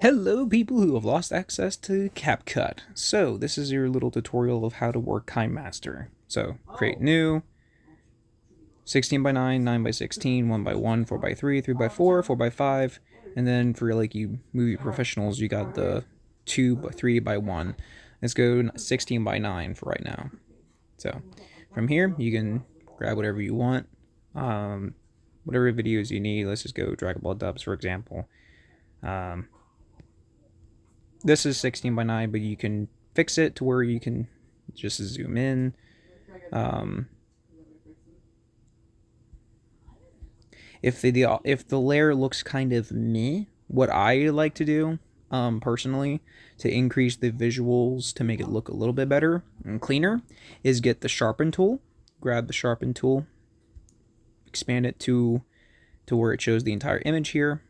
Hello people who have lost access to CapCut. So this is your little tutorial of how to work Kinemaster. So create new, 16 by 9, 9 by 16, 1 by 1, 4 by 3, 3 by 4, 4 by 5, and then for like you movie professionals you got the 2 by 3 by 1. Let's go 16 by 9 for right now. So from here you can grab whatever you want, whatever videos you need. Let's just go Dragon Ball dubs for example. This is 16 by 9, but you can fix it to where you can just zoom in. If the layer looks kind of meh, what I like to do, personally, to increase the visuals to make it look a little bit better and cleaner, is get the sharpen tool. Grab the sharpen tool, expand it to where it shows the entire image here.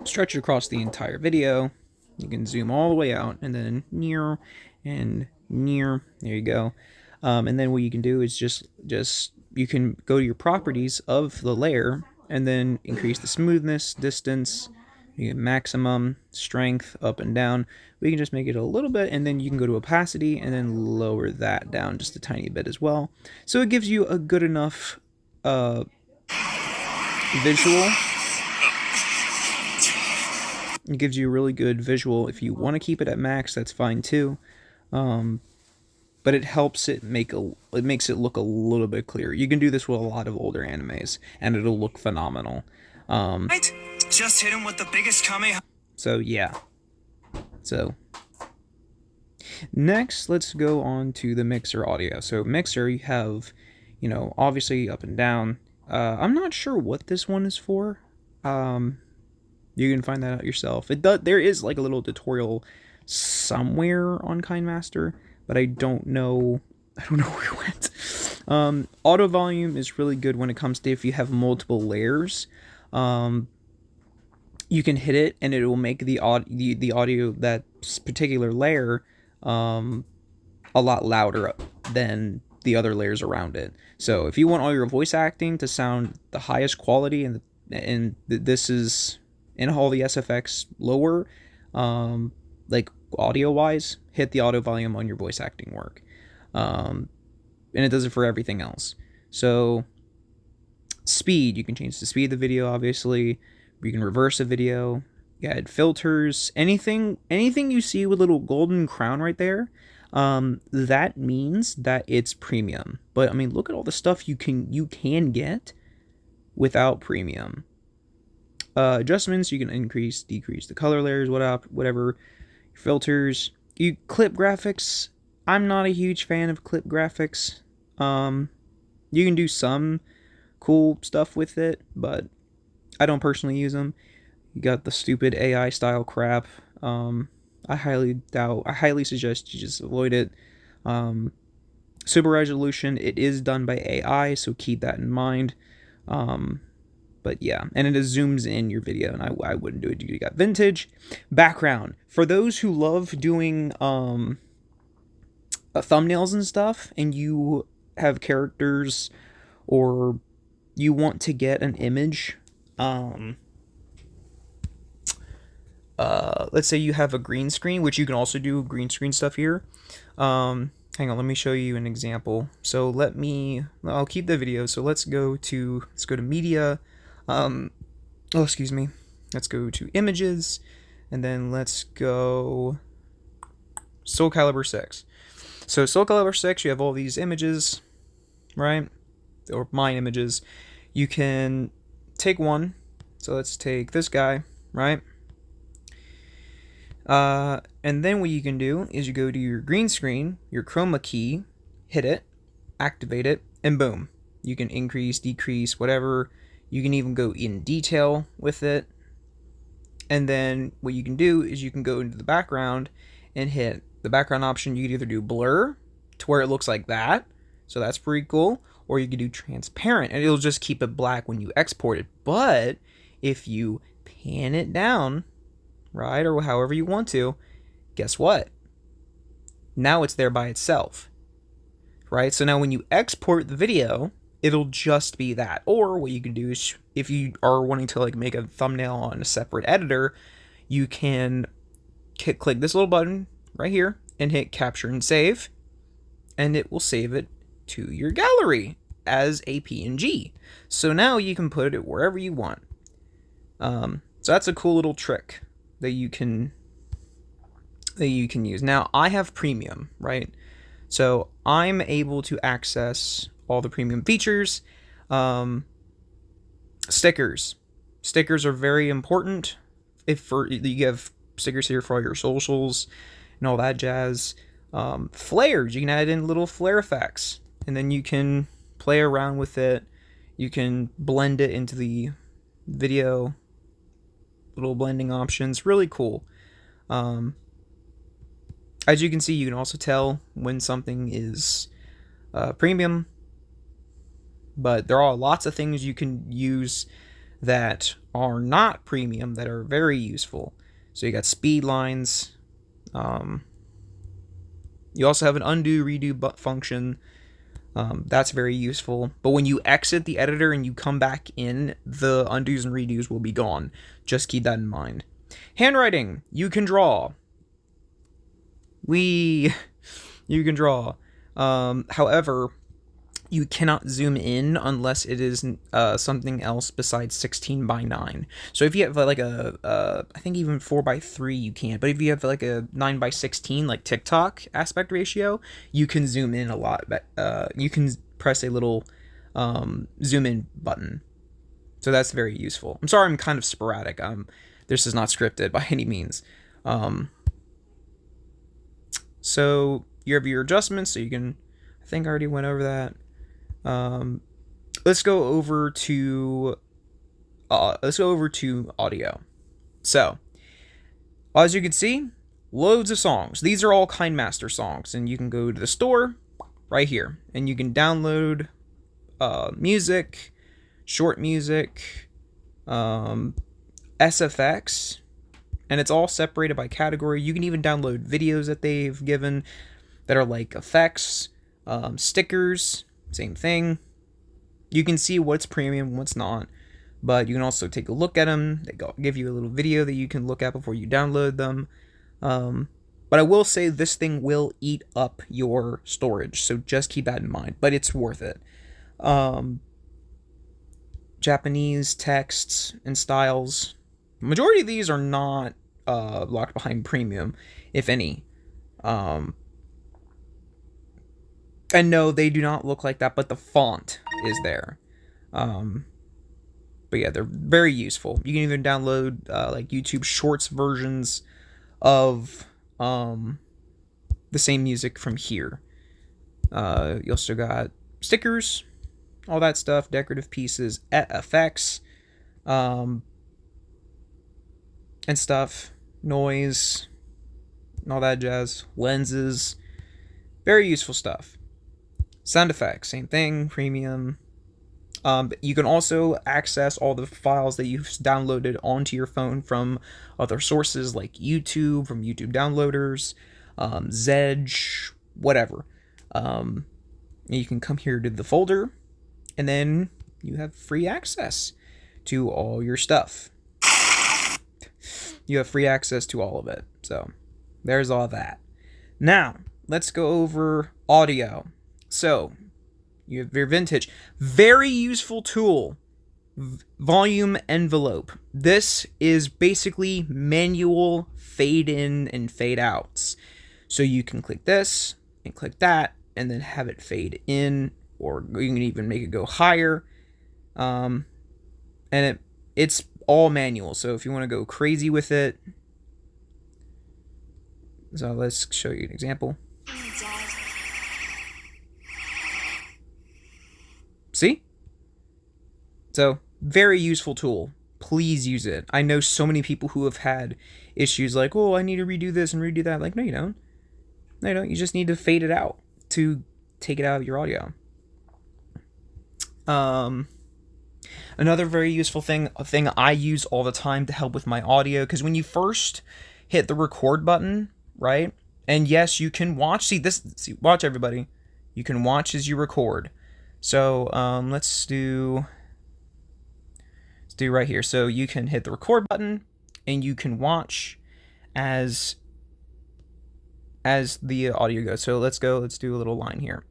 Stretch it across the entire video. You can zoom all the way out and then near and near. There you go. And then what you can do is just you can go to your properties of the layer and then increase the smoothness, distance, you get maximum, strength, up and down. We can just make it a little bit, and then you can go to opacity and then lower that down just a tiny bit as well. So it gives you a good enough visual. It gives you a really good visual. If you want to keep it at max, that's fine too. But it helps it makes it look a little bit clearer. You can do this with a lot of older animes, and it'll look phenomenal. Right? Just hit him with the biggest Kame. So yeah. So next, let's go on to the mixer audio. So mixer, you have, obviously up and down. I'm not sure what this one is for. You can find that out yourself. There is like a little tutorial somewhere on Kinemaster, but I don't know where it went. Auto volume is really good when it comes to if you have multiple layers. You can hit it and it will make the audio that particular layer a lot louder than the other layers around it. So if you want all your voice acting to sound the highest quality and this is in all the SFX lower, like audio wise, hit the auto volume on your voice acting work. And it does it for everything else. So speed, you can change the speed of the video, obviously. You can reverse a video. You add filters. Anything you see with a little golden crown right there, that means that it's premium. But I mean, look at all the stuff you can get without premium. Adjustments, you can increase, decrease the color layers, whatever. Filters, you clip graphics. I'm not a huge fan of clip graphics. You can do some cool stuff with it, but I don't personally use them. You got the stupid AI style crap. I highly suggest you just avoid it. Super resolution, it is done by AI, so keep that in mind. But yeah, and it zooms in your video, and I wouldn't do it. You got vintage. Background. For those who love doing thumbnails and stuff, and you have characters, or you want to get an image, let's say you have a green screen, which you can also do green screen stuff here. Hang on, let me show you an example. So I'll keep the video. So let's go to media. Excuse me. Let's go to images, and then let's go Soul Calibur 6. So Soul Calibur 6, you have all these images, right? Or my images. You can take one. So let's take this guy, right? And then what you can do is you go to your green screen, your chroma key, hit it, activate it, and boom. You can increase, decrease, whatever. You can even go in detail with it. And then what you can do is you can go into the background and hit the background option. You can either do blur to where it looks like that. So that's pretty cool. Or you can do transparent and it'll just keep it black when you export it. But if you pan it down, right, or however you want to, guess what? Now it's there by itself, right? So now when you export the video, it'll just be that. Or what you can do is, if you are wanting to like make a thumbnail on a separate editor, you can click this little button right here and hit capture and save, and it will save it to your gallery as a PNG. So now you can put it wherever you want. So that's a cool little trick that you can use. Now I have premium, right? So I'm able to access all the premium features. Stickers are very important. If you have stickers here for all your socials and all that jazz. Flares, you can add in little flare effects, and then you can play around with it. You can blend it into the video, little blending options, really cool. As you can see, you can also tell when something is premium, but there are lots of things you can use that are not premium that are very useful. So you got speed lines. You also have an undo redo function. That's very useful. But when you exit the editor and you come back in, the undos and redos will be gone. Just keep that in mind. Handwriting. You can draw. You can draw. However, you cannot zoom in unless it is something else besides 16:9. So if you have like I think even 4:3 you can't, but if you have like a 9:16 like TikTok aspect ratio, you can zoom in a lot. You can press a little zoom in button. So that's very useful. I'm sorry I'm kind of sporadic. This is not scripted by any means. So you have your adjustments, so you can, I think I already went over that. Let's go over to audio. So, as you can see, loads of songs. These are all Kinemaster songs, and you can go to the store right here, and you can download music, short music, SFX, and it's all separated by category. You can even download videos that they've given that are like effects, stickers. Same thing. You can see what's premium, what's not, but you can also take a look at them. They give you a little video that you can look at before you download them. But I will say this thing will eat up your storage, so just keep that in mind. But it's worth it. Japanese texts and styles. Majority of these are not locked behind premium, if any. And no, they do not look like that, but the font is there. But yeah, they're very useful. You can even download like YouTube Shorts versions of the same music from here. You also got stickers, all that stuff, decorative pieces, effects, and stuff, noise, and all that jazz, lenses, very useful stuff. Sound effects, same thing, premium. You can also access all the files that you've downloaded onto your phone from other sources like YouTube, from YouTube downloaders, Zedge, whatever. You can come here to the folder, and then you have free access to all your stuff. You have free access to all of it. So there's all that. Now, let's go over audio. So, you have your vintage. Very useful tool. Volume envelope. This is basically manual fade in and fade outs. So you can click this and click that and then have it fade in, or you can even make it go higher. And it's all manual. So if you want to go crazy with it. So let's show you an example. See? So, very useful tool. Please use it. I know so many people who have had issues like, oh, I need to redo this and redo that. Like, no, you don't. No, you don't. You just need to fade it out to take it out of your audio. Another very useful thing, a thing I use all the time to help with my audio, because when you first hit the record button, right? And yes, you can watch. Watch everybody. You can watch as you record. So let's do right here. So you can hit the record button, and you can watch as the audio goes. So let's do a little line here.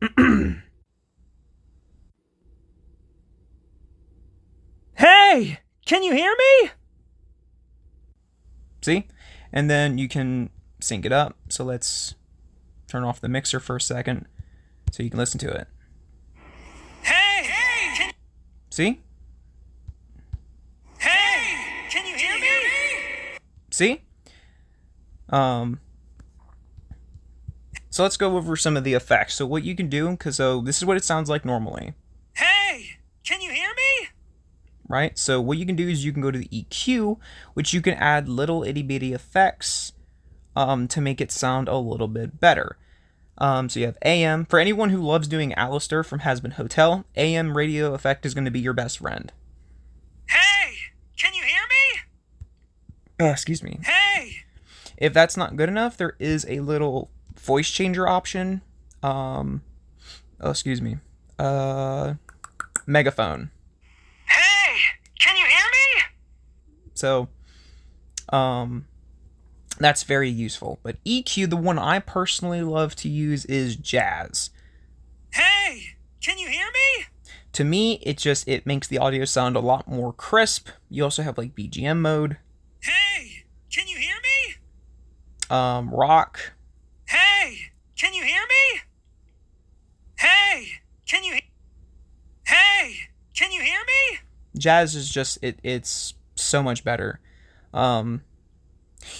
Hey, can you hear me? See? And then you can sync it up. So let's turn off the mixer for a second so you can listen to it. Hey! See? Hey! Can you hear me? See? So let's go over some of the effects. So what you can do, because this is what it sounds like normally. Hey! Can you hear me? Right? So what you can do is you can go to the EQ, which you can add little itty bitty effects to make it sound a little bit better. So you have AM. For anyone who loves doing Alistair from Has Been Hotel, AM radio effect is going to be your best friend. Hey! Can you hear me? Excuse me. Hey! If that's not good enough, there is a little voice changer option. Excuse me. Megaphone. Hey! Can you hear me? So, that's very useful. But EQ, the one I personally love to use is Jazz. Hey! Can you hear me? To me, it makes the audio sound a lot more crisp. You also have like BGM mode. Hey! Can you hear me? Rock. Hey! Can you hear me? Hey! Can you Hey! Can you hear me? Jazz is just it's so much better.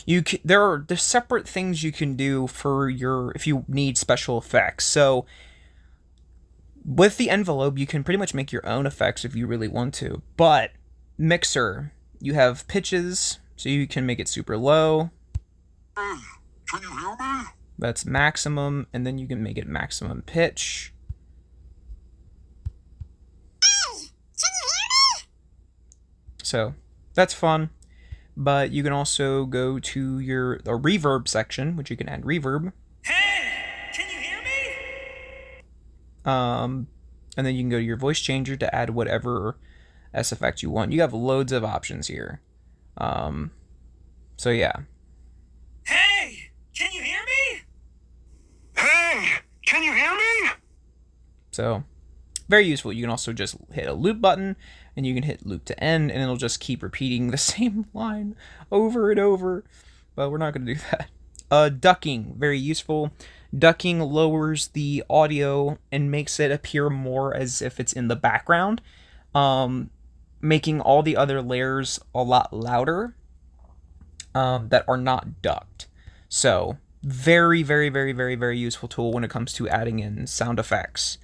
There's separate things you can do for if you need special effects. So with the envelope, you can pretty much make your own effects if you really want to. But mixer, you have pitches, so you can make it super low. Hey, can you hear me? That's maximum, and then you can make it maximum pitch. Hey, can you hear me? So that's fun. But you can also go to your reverb section, which you can add reverb. Hey, can you hear me? And then you can go to your voice changer to add whatever S effect you want. You have loads of options here. So yeah. Hey, can you hear me? Hey, can you hear me? So very useful. You can also just hit a loop button, and you can hit loop to end, and it'll just keep repeating the same line over and over. But we're not going to do that. Ducking, very useful. Ducking lowers the audio and makes it appear more as if it's in the background, making all the other layers a lot louder that are not ducked. So very, very, very, very, very useful tool when it comes to adding in sound effects.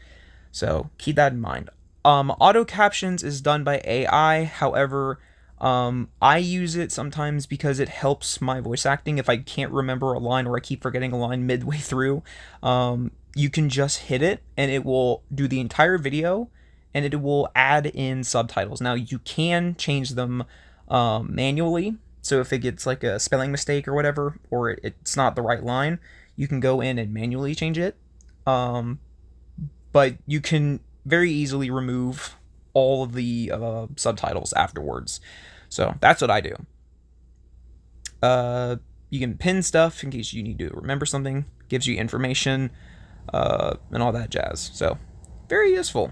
So keep that in mind. Auto captions is done by AI. However, I use it sometimes because it helps my voice acting. If I can't remember a line or I keep forgetting a line midway through, you can just hit it and it will do the entire video and it will add in subtitles. Now you can change them manually. So if it gets like a spelling mistake or whatever, or it's not the right line, you can go in and manually change it. But you can very easily remove all of the subtitles afterwards. So that's what I do. You can pin stuff in case you need to remember something. Gives you information and all that jazz. So very useful.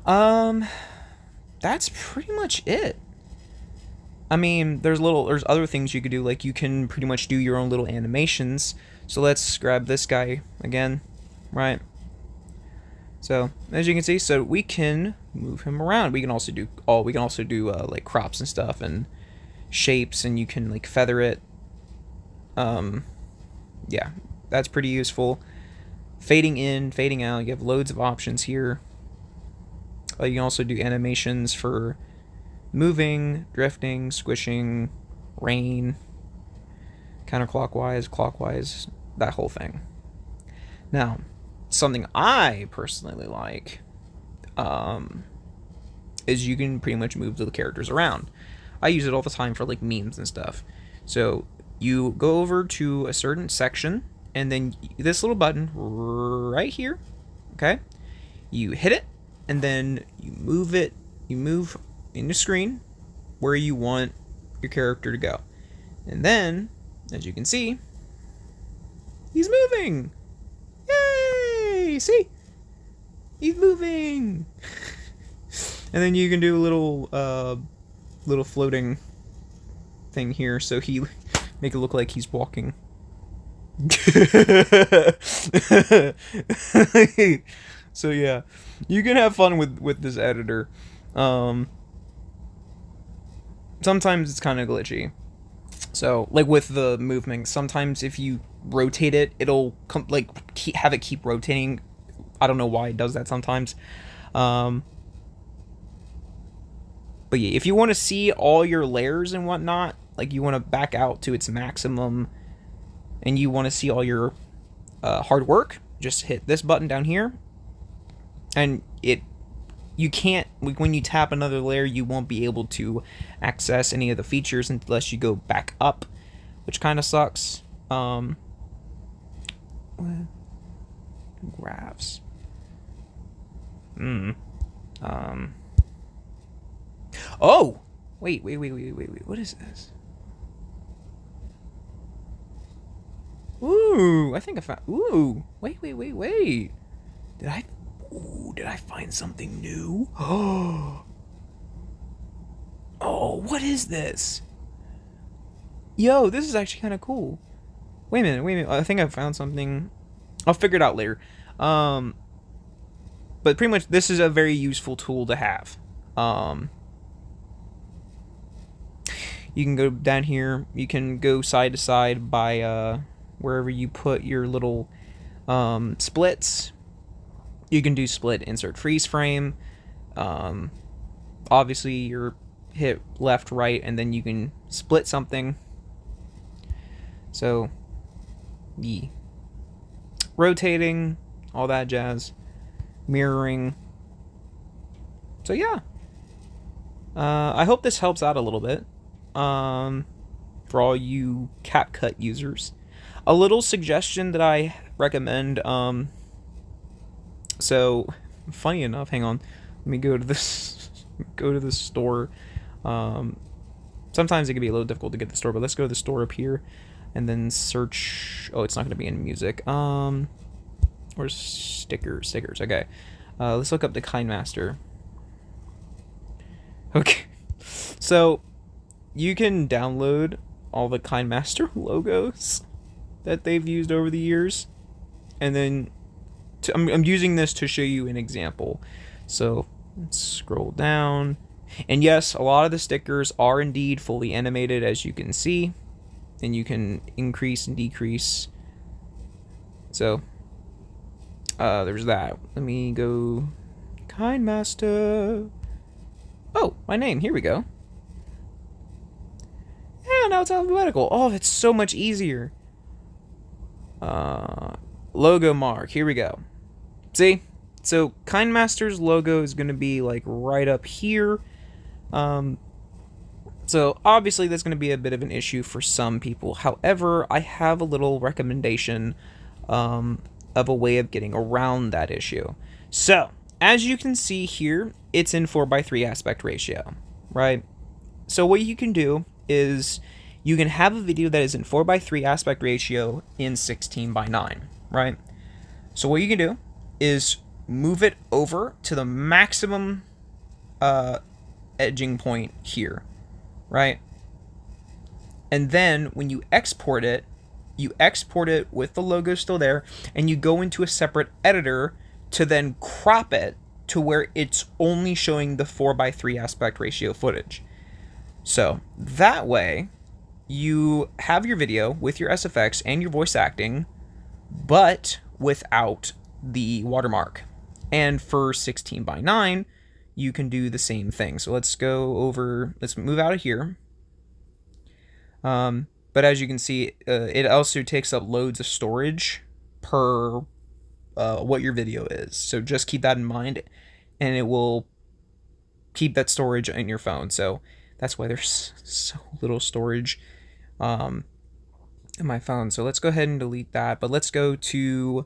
That's pretty much it. I mean, there's other things you could do, like you can pretty much do your own little animations. So let's grab this guy again, right? So as you can see, so we can move him around. We can also do like crops and stuff and shapes, and you can like feather it. Yeah, that's pretty useful. Fading in, fading out. You have loads of options here. You can also do animations for moving, drifting, squishing, rain, counterclockwise, clockwise, that whole thing. Now, something I personally like is you can pretty much move the characters around. I use it all the time for like memes and stuff. So you go over to a certain section, and then this little button right here, okay? You hit it, and then you move it. You move in the screen, where you want your character to go. And then, as you can see, he's moving. Yay! See? He's moving. And then you can do a little floating thing here, so he make it look like he's walking. So yeah, you can have fun with this editor. Sometimes it's kind of glitchy. So like with the movement, sometimes if you rotate it, it'll have it keep rotating. I don't know why it does that sometimes. But yeah, if you want to see all your layers and whatnot, like you want to back out to its maximum, and you want to see all your hard work, just hit this button down here, and you can't, when you tap another layer, you won't be able to access any of the features unless you go back up, which kind of sucks. Graphs. Oh! Wait. What is this? Ooh, I think I found... Ooh! Wait. Did I find something new? Oh, what is this? Yo, this is actually kind of cool. Wait a minute. I think I found something. I'll figure it out later. But pretty much this is a very useful tool to have. You can go down here. You can go side to side by wherever you put your little splits. You can do split, insert, freeze frame. Obviously, you're hit left, right, and then you can split something. So, yeah. Rotating, all that jazz. Mirroring. So yeah. I hope this helps out a little bit. For all you CapCut users. A little suggestion that I recommend, so funny enough, hang on. Let me go to this store. Sometimes it can be a little difficult to get the store, but let's go to the store up here and then search. Oh, it's not going to be in music. Or stickers. Okay. Let's look up the Kinemaster. Okay. So you can download all the Kinemaster logos that they've used over the years, and then I'm using this to show you an example. So let's scroll down, and yes, a lot of the stickers are indeed fully animated, as you can see, and you can increase and decrease. So there's that. Let me go Kinemaster. Oh, my name. Here we go. Yeah, now it's alphabetical. Oh, it's so much easier. Logo mark. Here we go. See? So Kinemaster's logo is going to be like right up here. So obviously that's going to be a bit of an issue for some people. However, I have a little recommendation of a way of getting around that issue. So as you can see here, it's in 4:3 aspect ratio, right? So what you can do is you can have a video that is in 4:3 aspect ratio in 16:9, right? So what you can do is move it over to the maximum edging point here, right? And then when you export it with the logo still there, and you go into a separate editor to then crop it to where it's only showing the 4:3 aspect ratio footage. So that way you have your video with your SFX and your voice acting, but without the watermark. And for 16:9, you can do the same thing. So let's move out of here. But as you can see, it also takes up loads of storage per what your video is. So just keep that in mind, and it will keep that storage in your phone. So that's why there's so little storage in my phone. So let's go ahead and delete that. But let's go to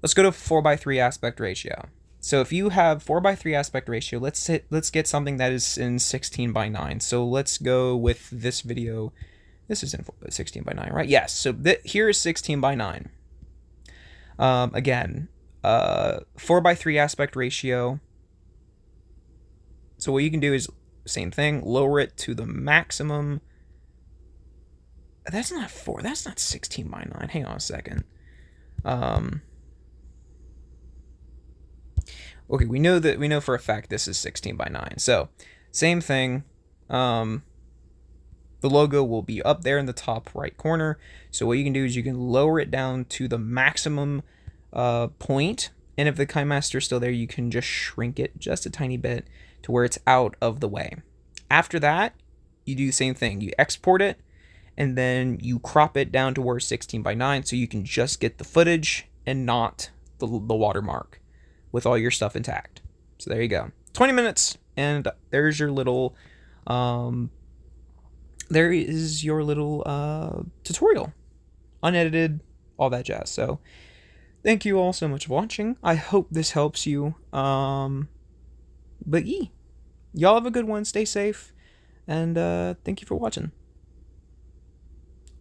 4:3 aspect ratio. So if you have 4:3 aspect ratio, let's get something that is in 16:9. So let's go with this video. This is in 16:9, right? Yes. So here is 16:9. Again, 4:3 aspect ratio. So what you can do is same thing, lower it to the maximum. That's not 4. That's not 16:9. Hang on a second. Okay, we know for a fact this is 16:9. So same thing. The logo will be up there in the top right corner. So what you can do is you can lower it down to the maximum point, and if the Kinemaster is still there, you can just shrink it just a tiny bit to where it's out of the way. After that, you do the same thing. You export it, and then you crop it down to where it's 16:9, so you can just get the footage and not the watermark with all your stuff intact. So there you go. 20 minutes, and there's your little there is your little tutorial, unedited, all that jazz. So thank you all so much for watching. I hope this helps you. But y'all have a good one. Stay safe, and thank you for watching.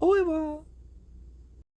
Au revoir.